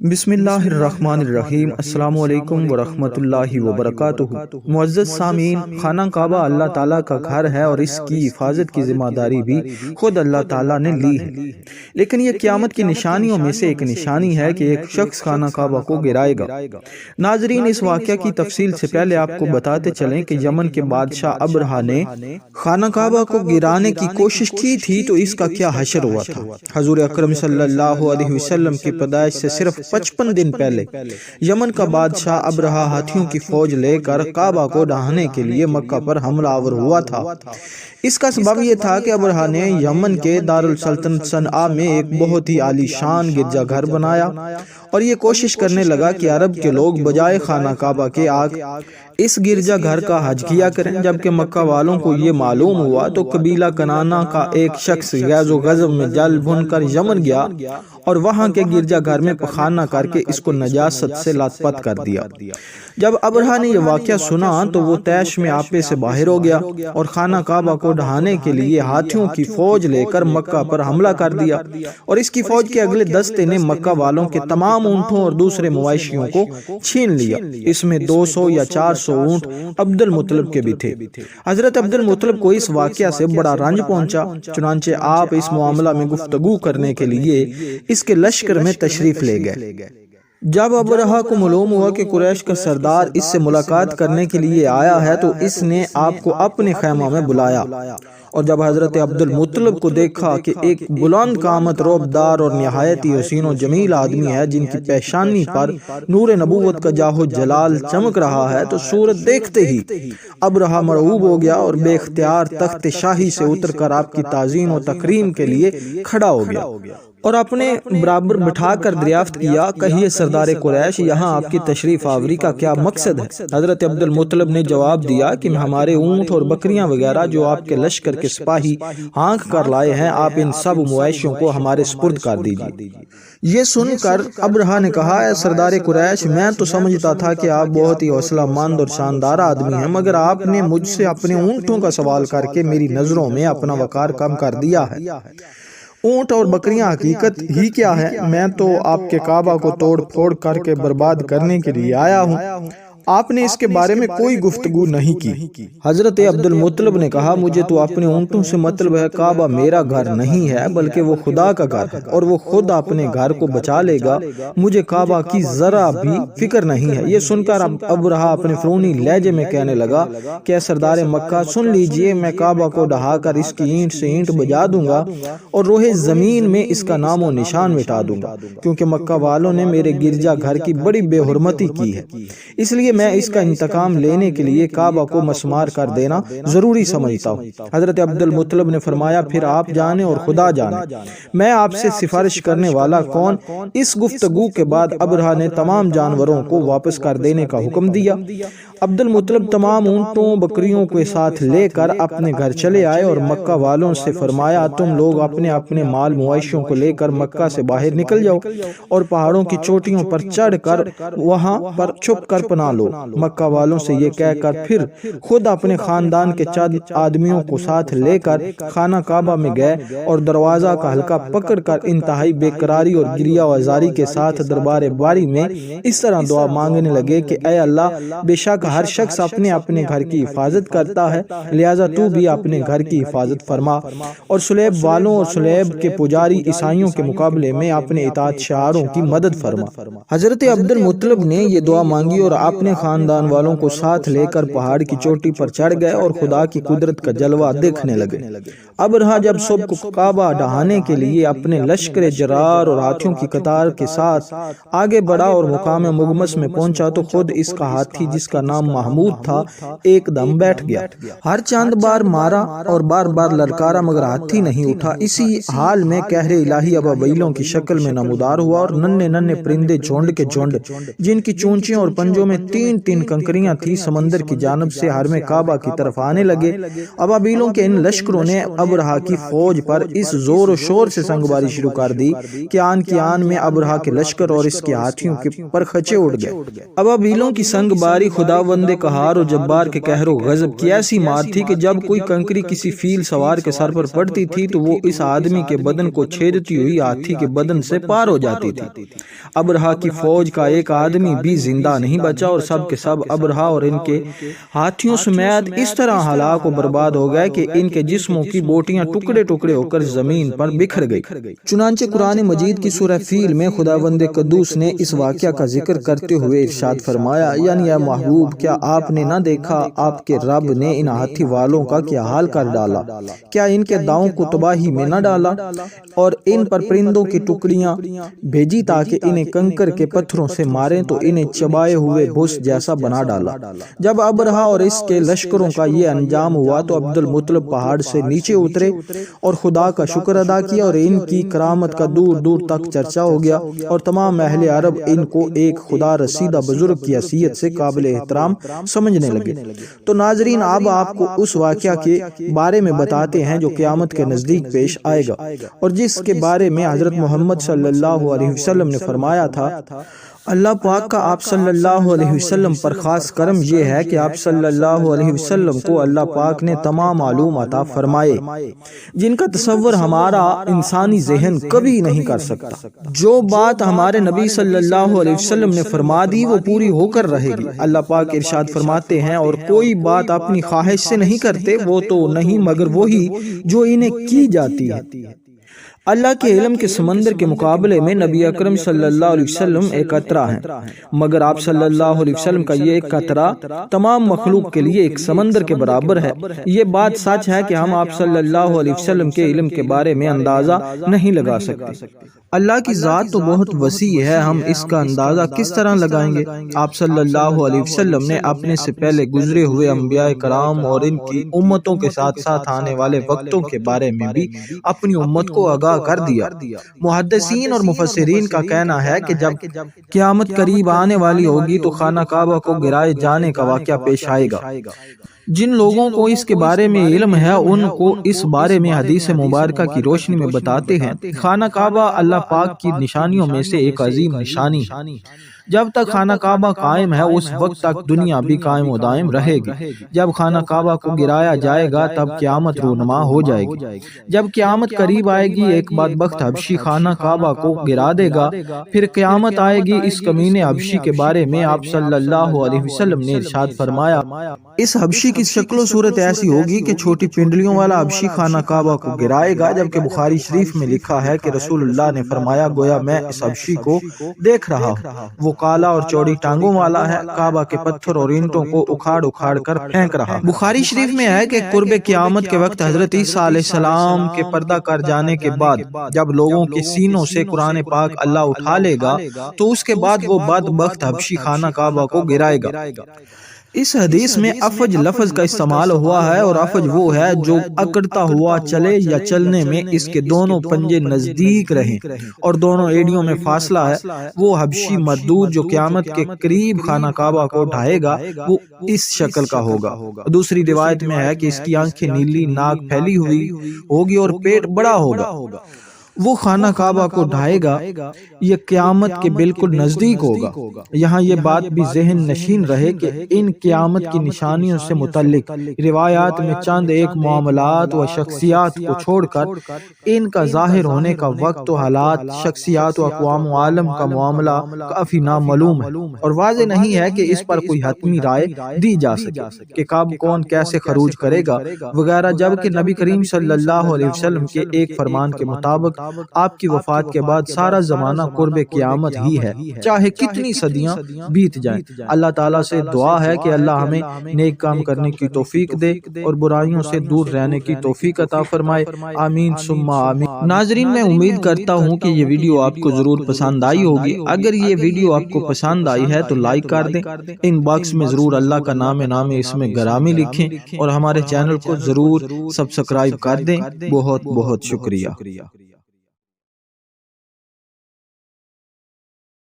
بسم اللہ الرحمن الرحیم۔ السلام علیکم ورحمۃ اللہ وبرکاتہ۔ معزز سامعین، خانہ کعبہ اللہ تعالیٰ کا گھر ہے اور اس کی حفاظت کی ذمہ داری بھی خود اللہ تعالیٰ نے لی ہے، لیکن یہ قیامت کی نشانیوں میں سے ایک نشانی ہے کہ ایک شخص خانہ کعبہ کو گرائے گا۔ ناظرین، اس واقعہ کی تفصیل سے پہلے آپ کو بتاتے چلیں کہ یمن کے بادشاہ ابرہہ نے خانہ کعبہ کو گرانے کی کوشش کی تھی تو اس کا کیا حشر ہوا تھا۔ حضور اکرم صلی اللہ علیہ وسلم کی پیدائش سے صرف 55 دن پہلے یمن کا بادشاہ ابرہہ ہاتھیوں کی فوج لے کر کعبہ کو ڈھانے کے لیے مکہ پر حملہ آور ہوا تھا۔ اس کا سبب یہ تھا کہ ابرہہ نے یمن کے دارالسلطنت صنعا میں ایک بہت ہی عالی شان گرجا گھر بنایا اور یہ کوشش کرنے لگا کہ عرب کے لوگ بجائے خانہ کعبہ کے اس گرجا گھر کا حج کیا کریں۔ جبکہ مکہ والوں کو یہ معلوم ہوا تو قبیلہ کنانہ کا ایک شخص غیظ و غضب میں جل بھن کر یمن گیا اور وہاں کے گرجا گھر میں پخانہ کر کے اس کو نجاست سے لت پت کر دیا۔ جب ابرہہ نے یہ واقعہ سنا تو وہ طیش میں آپے سے باہر ہو گیا اور خانہ کعبہ کو ڈھانے کے لیے ہاتھیوں کی فوج لے کر مکہ پر حملہ کر دیا، اور اس کی فوج کے اگلے دستے نے مکہ والوں کے تمام اونٹوں اور دوسرے مویشیوں کو چھین لیا۔ اس میں 200 یا 400 اونٹ عبد المطلب کے بھی تھے۔ حضرت عبد المطلب کو اس واقعہ سے بڑا رنج پہنچا، چنانچہ آپ اس معاملہ میں گفتگو کرنے کے لیے اس کے لشکر میں تشریف لے گئے۔ جب ابرہہ کو معلوم ہوا کہ قریش کا سردار اس سے ملاقات کرنے کے لیے آیا ہے تو اس نے آپ کو اپنے خیمہ میں بلایا، اور جب حضرت عبد المطلب کو دیکھا کہ ایک بلند قامت، رعبدار اور نہایت ہی حسین و جمیل آدمی ہے جن کی پیشانی پر نور نبوت کا جاہ و جلال چمک رہا ہے، تو صورت دیکھتے ہی ابرہہ مرعوب ہو گیا اور بے اختیار تخت شاہی سے اتر کر آپ کی تعظیم و تکریم کے لیے کھڑا ہو گیا اور اپنے برابر بٹھا کر دریافت کیا، کہیے سردار قریش، یہاں آپ کی تشریف آوری کا کیا مقصد ہے؟ حضرت عبد المطلب نے جواب دیا کہ ہمارے اونٹ اور بکریاں وغیرہ جو آپ کے لشکر کے سپاہی ہانک کر لائے ہیں، آپ ان سب مویشیوں کو ہمارے سپرد کر دیجیے۔ یہ سن کر ابرہہ نے کہا، اے سردار قریش، میں تو سمجھتا تھا کہ آپ بہت ہی حوصلہ مند اور شاندار آدمی ہیں، مگر آپ نے مجھ سے اپنے اونٹوں کا سوال کر کے میری نظروں میں اپنا وقار کم کر دیا ہے۔ اونٹ اور بکریاں حقیقت ہی کیا ہے؟ میں تو آپ کے کعبہ کو توڑ پھوڑ کر کے برباد کرنے کے لیے آیا ہوں، آپ نے اس کے بارے میں کوئی گفتگو نہیں کی۔ حضرت عبد المطلب نے کہا، مجھے تو اپنے اونٹوں سے مطلب ہے، کعبہ میرا گھر نہیں ہے بلکہ وہ خدا کا گھر ہے اور وہ خود اپنے گھر کو بچا لے گا، مجھے کعبہ کی ذرا بھی فکر نہیں ہے۔ یہ سن کر ابرہہ اپنے فرونی لہجے میں کہنے لگا کہ اے سردار مکہ، سن لیجئے، میں کعبہ کو ڈھا کر اس کی اینٹ سے اینٹ بجا دوں گا اور روح زمین میں اس کا نام و نشان مٹا دوں گا، کیونکہ مکہ والوں نے میرے گرجا گھر کی بڑی بے حرمتی کی ہے، اس لیے میں اس کا انتقام لینے کے لیے کعبہ کو مسمار کر دینا ضروری سمجھتا ہوں۔ حضرت عبد المطلب نے فرمایا، پھر آپ جانے اور خدا جانے، میں آپ سے سفارش کرنے والا کون؟ اس گفتگو کے بعد ابرہہ نے تمام جانوروں کو واپس کر دینے کا حکم دیا۔ عبد المطلب تمام اونٹوں بکریوں کے ساتھ لے کر اپنے گھر چلے آئے اور مکہ والوں سے فرمایا، تم لوگ اپنے اپنے مال مویشیوں کو لے کر مکہ سے باہر نکل جاؤ اور پہاڑوں کی چوٹیوں پر چڑھ کر وہاں پر چھپ کر پناہ لو۔ مکہ والوں سے یہ کہہ کر پھر خود اپنے خاندان کے چند آدمیوں کو ساتھ لے کر خانہ کعبہ میں گئے اور دروازہ کا حلقہ پکڑ کر انتہائی بے قراری اور گریہ وزاری کے ساتھ دربار باری میں اس طرح دعا مانگنے لگے کہ اے اللہ، بے شک ہر شخص اپنے اپنے گھر کی حفاظت کرتا ہے، لہٰذا تو بھی اپنے گھر کی حفاظت فرما، اور سلیب والوں اور سلیب کے پجاری عیسائیوں کے مقابلے میں اپنے اطاعت شعاروں کی مدد فرما۔ حضرت عبد المطلب نے یہ دعا مانگی اور اپنے خاندان والوں کو ساتھ لے کر پہاڑ کی چوٹی پر چڑھ گئے اور خدا کی قدرت کا جلوہ دیکھنے لگے۔ ابرہہ جب صبح کو کعبہ ڈھانے کے لیے اپنے لشکر جرار اور ہاتھیوں کی قطار کے ساتھ آگے بڑھا اور مقام مغمس میں پہنچا تو خود اس کا ہاتھی، جس کا نام محمود تھا، ایک دم بیٹھ گیا۔ ہر چند بار مارا اور بار بار للکارا مگر ہاتھی نہیں اٹھا۔ اسی حال میں قہر الہی ابابیلوں کی شکل میں نمودار ہوا اور ننھے ننھے پرندے جھنڈ کے جھنڈ، جن کی چونچیوں اور پنجوں میں تین تین کنکریاں تھی سمندر کی جانب سے حرم کعبہ کی طرف آنے لگے۔ ابابیلوں کے ان لشکروں نے ابرہا کی فوج پر اس زور و شور سے سنگباری شروع کر دی کہ آن کی آن میں ابرہا کے لشکر اور اس کے ہاتھیوں کے پر خچے اڑ گئے۔ ابابیلوں کی سنگباری خداوند قہار و جبار کے قہر و غضب کی ایسی مار تھی کہ جب کوئی کنکری کسی فیل سوار کے سر پر پڑتی تھی تو وہ اس آدمی کے بدن کو چھیدتی ہوئی ہاتھی کے بدن سے پار ہو جاتی تھی۔ ابرہا کی فوج کا ایک آدمی بھی زندہ نہیں بچا اور سب کے سب ابرہا اور ان کے ہاتھیوں سمیت اس طرح ہلاک و برباد ہو گئے کہ ان کے جسموں کی بوٹیاں ٹکڑے ٹکڑے ہو کر زمین پر بکھر گئی۔ چنانچہ قرآن مجید کی سورہ فیل میں خداوند قدوس نے اس واقعہ کا ذکر کرتے ہوئے ارشاد فرمایا، یعنی اے محبوب، کیا آپ نے نہ دیکھا آپ کے رب نے ان ہاتھی والوں کا کیا حال کر ڈالا؟ کیا ان کے داؤں کو تباہی میں نہ ڈالا اور ان پر پرندوں کی ٹکڑیاں بھیجی تاکہ انہیں کنکر کے پتھروں سے ماریں تو انہیں چبائے ہوئے بھوس جیسا بنا ڈالا۔ جب ابرہا اور اس کے لشکروں کا یہ انجام ہوا تو عبد المطلب پہاڑ سے نیچے اترے اور خدا کا شکر ادا کیا اور ان کی کرامت کا دور دور تک چرچا ہو گیا اور تمام اہل عرب ان کو ایک خدا رسیدہ بزرگ کی حیثیت سے قابل احترام سمجھنے لگے۔ تو ناظرین، اب آپ کو اس واقعہ کے بارے میں بتاتے ہیں جو قیامت کے نزدیک پیش آئے گا اور جس کے بارے میں حضرت محمد صلی اللہ علیہ وسلم نے فرمایا تھا، اللہ پاک کا آپ صلی اللہ علیہ وسلم پر خاص کرم یہ ہے کہ آپ صلی اللہ علیہ وسلم کو اللہ پاک نے تمام علوم عطا فرمائے جن کا تصور ہمارا انسانی ذہن کبھی نہیں کر سکتا۔ جو بات ہمارے نبی صلی اللہ علیہ وسلم نے فرما دی وہ پوری ہو کر رہے گی۔ اللہ پاک ارشاد فرماتے ہیں، اور کوئی بات اپنی خواہش سے نہیں کرتے، وہ تو نہیں مگر وہی جو انہیں کی جاتی ہے۔ اللہ کے علم کے سمندر کے مقابلے میں نبی اکرم صلی اللہ علیہ وسلم ایک قطرہ ہیں، مگر آپ صلی اللہ علیہ وسلم کا یہ ایک قطرہ تمام مخلوق کے لیے ایک سمندر کے برابر ہے۔ یہ بات سچ ہے کہ ہم آپ صلی اللہ علیہ وسلم کے علم کے بارے میں اندازہ نہیں لگا سکتے۔ اللہ کی ذات تو بہت وسیع ہے، ہم اس کا اندازہ کس طرح لگائیں گے؟ آپ صلی اللہ علیہ وسلم نے اپنے سے پہلے گزرے ہوئے انبیاء کرام اور ان کی امتوں کے ساتھ ساتھ آنے والے وقتوں کے بارے میں بھی اپنی امت کو آگاہ کر دیا۔ محدثین اور مفسرین کا کہنا ہے کہ جب قیامت قریب آنے والی ہوگی تو خانہ کعبہ کو گرائے جانے کا واقعہ پیش آئے گا۔ جن لوگوں کو اس کے بارے میں علم ہے ان کو اس بارے میں حدیث مبارکہ کی روشنی میں بتاتے ہیں۔ خانہ کعبہ اللہ پاک کی نشانیوں میں سے ایک عظیم نشانی ہے۔ جب تک خانہ کعبہ قائم ہے اس وقت تک دنیا بھی قائم و دائم رہے گی۔ جب خانہ کعبہ کو گرایا جائے گا تب قیامت رونما ہو جائے گی۔ جب قیامت قریب آئے گی ایک بدبخت حبشی خانہ کعبہ کو گرا دے گا، پھر قیامت آئے گی۔ اس کمینے حبشی کے بارے میں آپ صلی اللہ علیہ وسلم نے ارشاد فرمایا، اس حبشی کی شکل و صورت ایسی ہوگی کہ چھوٹی پنڈلیوں والا حبشی خانہ کعبہ کو گرائے گا، جبکہ بخاری شریف میں لکھا ہے کہ رسول اللہ نے فرمایا، گویا میں اس حبشی کو دیکھ رہا ہوں، وہ کالا اور چوڑی ٹانگوں والا ہے، کعبہ کے پتھر اور اینٹوں کو اکھاڑ اکھاڑ کر پھینک رہا۔ بخاری شریف میں ہے کہ قرب قیامت کے وقت حضرت عیسیٰ علیہ السلام کے پردہ کر جانے کے بعد جب لوگوں کے سینوں سے قرآن پاک اللہ اٹھا لے گا تو اس کے بعد وہ بدبخت حبشی خانہ کعبہ کو گرائے گا۔ اس حدیث میں افج لفظ کا استعمال ہوا ہے، اور افج وہ ہے جو اکڑتا ہوا چلے یا چلنے میں اس کے دونوں پنجے نزدیک رہیں اور دونوں ایڑیوں میں فاصلہ ہے۔ وہ حبشی مردود جو قیامت کے قریب خانہ کعبہ کو ڈھائے گا وہ اس شکل کا ہوگا۔ دوسری روایت میں ہے کہ اس کی آنکھیں نیلی، ناک پھیلی ہوئی ہوگی اور پیٹ بڑا ہوگا۔ وہ خانہ کعبہ کو ڈھائے گا، یہ قیامت کے بالکل نزدیک ہوگا۔ یہاں یہ بات بھی ذہن نشین رہے کہ ان قیامت کی نشانیوں سے متعلق روایات میں چند ایک معاملات و شخصیات کو چھوڑ کر ان کا ظاہر ہونے کا وقت و حالات، شخصیات و اقوام و عالم کا معاملہ کافی نامعلوم ہے، اور واضح نہیں ہے کہ اس پر کوئی حتمی رائے دی جا سکے کہ کب کون کیسے خروج کرے گا وغیرہ، جبکہ نبی کریم صلی اللہ علیہ وسلم کے ایک فرمان کے مطابق آپ کی وفات کے بعد سارا زمانہ قرب قیامت ہی ہے، چاہے کتنی صدیاں بیت جائیں۔ اللہ تعالیٰ سے دعا ہے کہ اللہ ہمیں نیک کام کرنے کی توفیق دے اور برائیوں سے دور رہنے کی توفیق عطا فرمائے، آمین ثم آمین۔ ناظرین، میں امید کرتا ہوں کہ یہ ویڈیو آپ کو ضرور پسند آئی ہوگی۔ اگر یہ ویڈیو آپ کو پسند آئی ہے تو لائک کر دیں، ان باکس میں ضرور اللہ کا نام اسم گرامی لکھیں اور ہمارے چینل کو ضرور سبسکرائب کر دیں۔ بہت بہت شکریہ۔